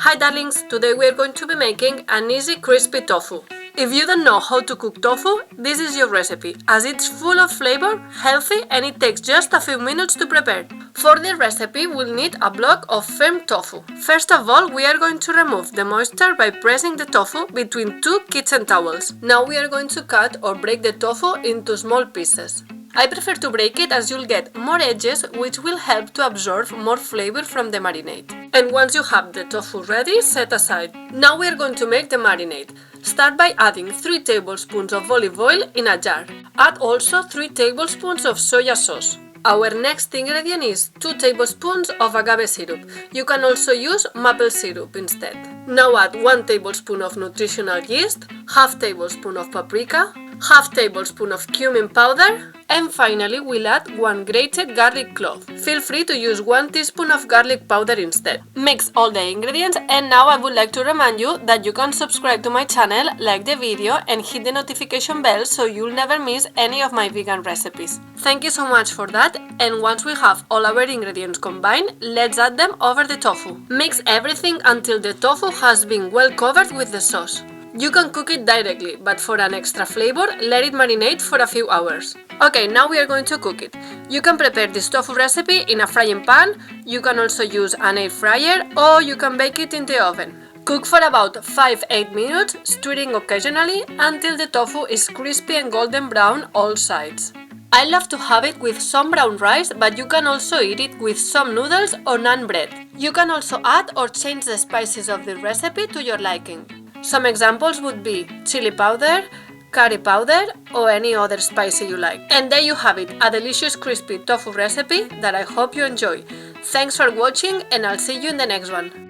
Hi darlings, today we are going to be making an easy crispy tofu. If you don't know how to cook tofu, this is your recipe, as it's full of flavor, healthy, and it takes just a few minutes to prepare. For this recipe, we'll need a block of firm tofu. First of all, we are going to remove the moisture by pressing the tofu between two kitchen towels. Now we are going to cut or break the tofu into small pieces. I prefer to break it as you'll get more edges, which will help to absorb more flavor from the marinade. And once you have the tofu ready, set aside. Now we are going to make the marinade. Start by adding 3 tablespoons of olive oil in a jar. Add also 3 tablespoons of soya sauce. Our next ingredient is 2 tablespoons of agave syrup. You can also use maple syrup instead. Now add 1 tablespoon of nutritional yeast, half tablespoon of paprika, half tablespoon of cumin powder, and finally we'll add 1 grated garlic clove. Feel free to use 1 teaspoon of garlic powder instead. Mix all the ingredients, and now I would like to remind you that you can subscribe to my channel, like the video, and hit the notification bell so you'll never miss any of my vegan recipes. Thank you so much for that, and once we have all our ingredients combined, let's add them over the tofu. Mix everything until the tofu has been well covered with the sauce. You can cook it directly, but for an extra flavor, let it marinate for a few hours. Okay, now we are going to cook it. You can prepare this tofu recipe in a frying pan, you can also use an air fryer, or you can bake it in the oven. Cook for about 5-8 minutes, stirring occasionally until the tofu is crispy and golden brown all sides. I love to have it with some brown rice, but you can also eat it with some noodles or naan bread. You can also add or change the spices of the recipe to your liking. Some examples would be chili powder, curry powder, or any other spicy you like. And there you have it, a delicious crispy tofu recipe that I hope you enjoy. Thanks for watching, and I'll see you in the next one.